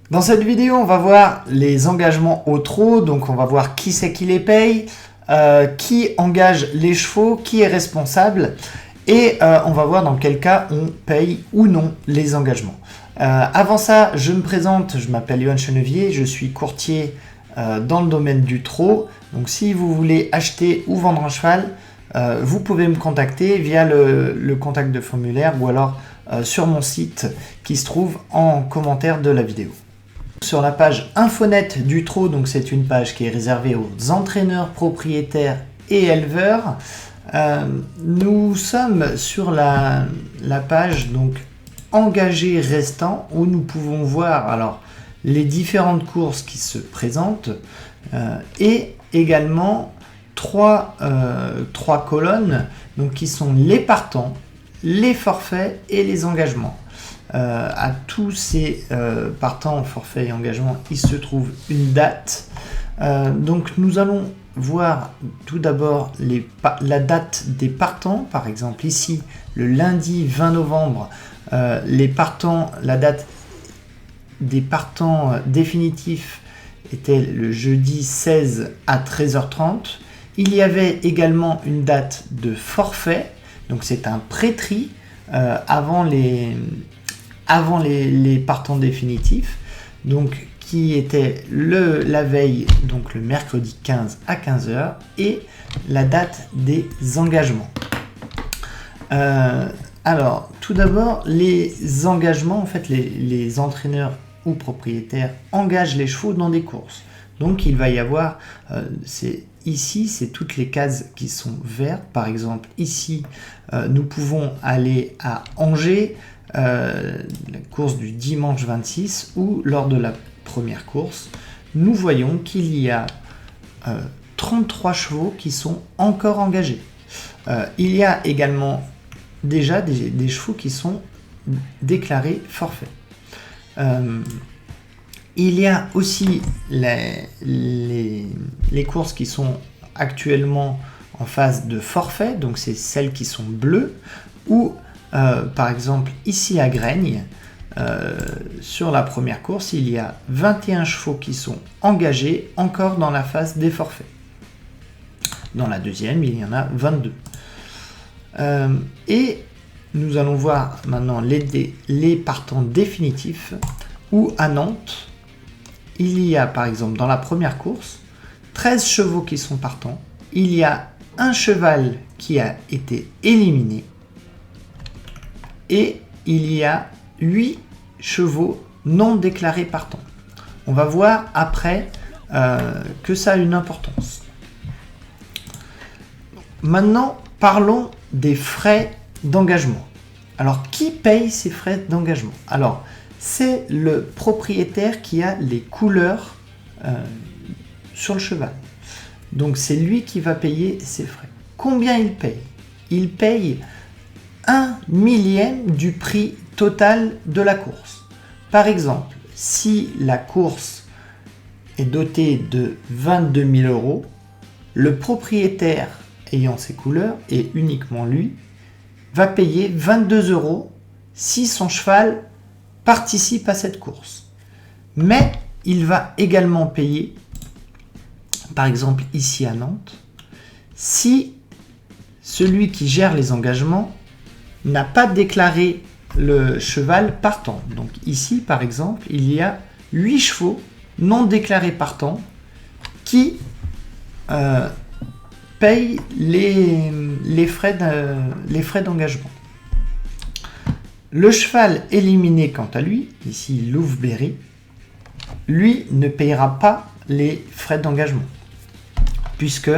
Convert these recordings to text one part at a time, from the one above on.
Dans cette vidéo, on va voir les engagements au trot, donc on va voir qui c'est qui les paye, qui engage les chevaux, qui est responsable, et on va voir dans quel cas on paye ou non les engagements. Avant ça, je me présente, je m'appelle Yoann Chenevier, je suis courtier dans le domaine du trot. Donc si vous voulez acheter ou vendre un cheval, vous pouvez me contacter via le contact de formulaire ou alors sur mon site qui se trouve en commentaire de la vidéo. Sur la page Infonet du trot, donc c'est une page qui est réservée aux entraîneurs, propriétaires et éleveurs. Nous sommes sur la page donc engagés restants où nous pouvons voir alors les différentes courses qui se présentent et également trois colonnes donc qui sont les partants, les forfaits et les engagements. À tous ces partants, forfaits et engagements, il se trouve une date. Donc nous allons voir tout d'abord la date des partants. Par exemple ici, le lundi 20 novembre, les partants, la date des partants définitifs était le jeudi 16 à 13h30. Il y avait également une date de forfait, donc c'est un pré-tri avant les partants définitifs, donc qui était la veille, donc le mercredi 15 à 15h, et la date des engagements. Alors, tout d'abord, les engagements, en fait, les entraîneurs ou propriétaires engagent les chevaux dans des courses. Donc, il va y avoir, ici, c'est toutes les cases qui sont vertes. Par exemple, ici, nous pouvons aller à Angers, la course du dimanche 26, où lors de la première course, nous voyons qu'il y a 33 chevaux qui sont encore engagés. Il y a également déjà des chevaux qui sont déclarés forfaits. Il y a aussi les courses qui sont actuellement en phase de forfait, donc c'est celles qui sont bleues, ou par exemple ici à Graigne, sur la première course, il y a 21 chevaux qui sont engagés encore dans la phase des forfaits. Dans la deuxième, il y en a 22. Et nous allons voir maintenant les partants définitifs, où à Nantes, il y a par exemple dans la première course 13 chevaux qui sont partants, il y a un cheval qui a été éliminé et il y a 8 chevaux non déclarés partants. On va voir après que ça a une importance. Maintenant, parlons des frais d'engagement. Alors, qui paye ces frais d'engagement? Alors, c'est le propriétaire qui a les couleurs sur le cheval. Donc, c'est lui qui va payer ces frais. Combien il paye? Il paye 1/1000 du prix total de la course. Par exemple, si la course est dotée de 22 000 €, le propriétaire ayant ces couleurs, et uniquement lui, va payer 22 € si son cheval participe à cette course. Mais il va également payer, par exemple ici à Nantes, si celui qui gère les engagements n'a pas déclaré le cheval partant. Donc ici, par exemple, il y a 8 chevaux non déclarés partants qui payent les frais d'engagement. Le cheval éliminé, quant à lui, ici Louvberry, lui ne payera pas les frais d'engagement, puisque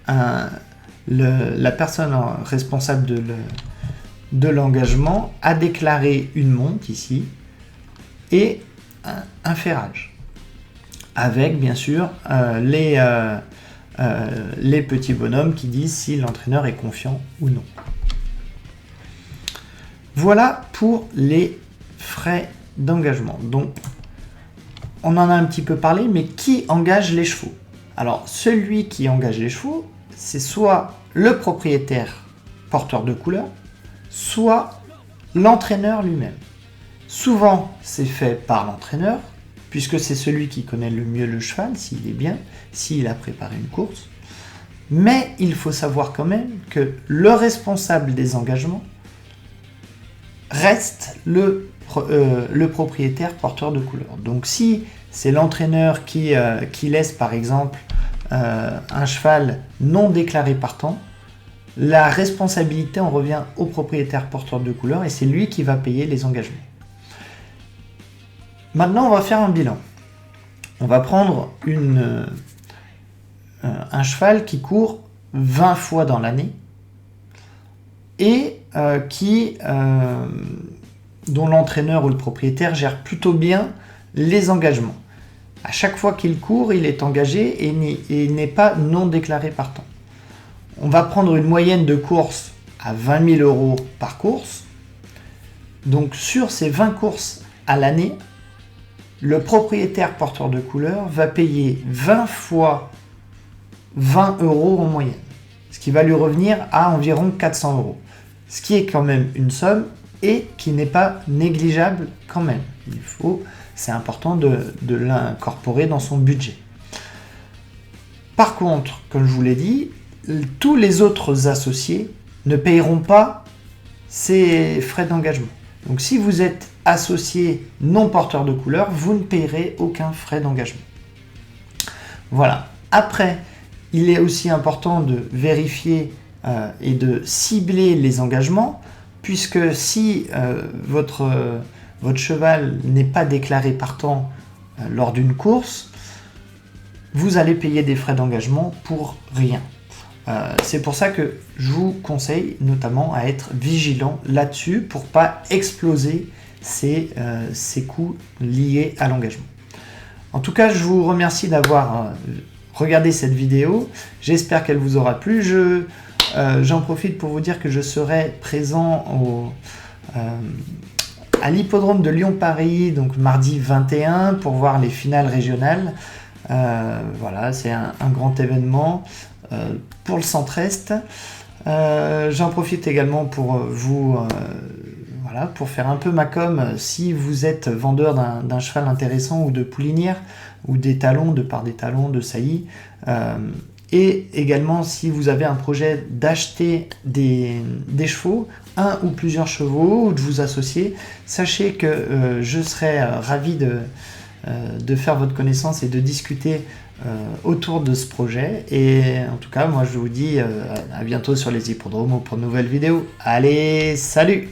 la personne responsable de l'engagement a déclaré une monte ici et un ferrage, avec bien sûr les petits bonhommes qui disent si l'entraîneur est confiant ou non. Voilà pour les frais d'engagement. Donc, on en a un petit peu parlé, mais qui engage les chevaux? Alors, celui qui engage les chevaux, c'est soit le propriétaire porteur de couleur, soit l'entraîneur lui-même. Souvent, c'est fait par l'entraîneur, puisque c'est celui qui connaît le mieux le cheval, s'il est bien, s'il a préparé une course. Mais il faut savoir quand même que le responsable des engagements reste le propriétaire porteur de couleur. Donc si c'est l'entraîneur qui laisse par exemple un cheval non déclaré partant, la responsabilité en revient au propriétaire porteur de couleur et c'est lui qui va payer les engagements. Maintenant, on va faire un bilan. On va prendre un cheval qui court 20 fois dans l'année et dont l'entraîneur ou le propriétaire gère plutôt bien les engagements. À chaque fois qu'il court, il est engagé et il n'est pas non déclaré partant. On va prendre une moyenne de course à 20 000 € par course. Donc sur ces 20 courses à l'année, le propriétaire porteur de couleur va payer 20 fois 20 € en moyenne, ce qui va lui revenir à environ 400 €, ce qui est quand même une somme et qui n'est pas négligeable quand même. C'est important de l'incorporer dans son budget. Par contre, comme je vous l'ai dit, tous les autres associés ne paieront pas ces frais d'engagement. Donc si vous êtes associé non porteur de couleur, vous ne payerez aucun frais d'engagement. Voilà. Après, il est aussi important de vérifier et de cibler les engagements, puisque si votre cheval n'est pas déclaré partant lors d'une course, vous allez payer des frais d'engagement pour rien. C'est pour ça que je vous conseille notamment à être vigilant là-dessus pour pas exploser ces coûts liés à l'engagement. En tout cas, je vous remercie d'avoir regardé cette vidéo. J'espère qu'elle vous aura plu. J'en profite pour vous dire que je serai présent à l'hippodrome de Lyon-Paris, donc mardi 21, pour voir les finales régionales. Voilà, c'est un grand événement pour le centre-est. J'en profite également pour pour faire un peu ma com. Si vous êtes vendeur d'un cheval intéressant ou de poulinière ou des talons, de part des talons, de saillies, et également si vous avez un projet d'acheter des chevaux, un ou plusieurs chevaux, ou de vous associer, sachez que je serai ravi de faire votre connaissance et de discuter autour de ce projet. Et en tout cas, moi je vous dis à bientôt sur les hippodromes ou pour de nouvelles vidéos. Allez, salut!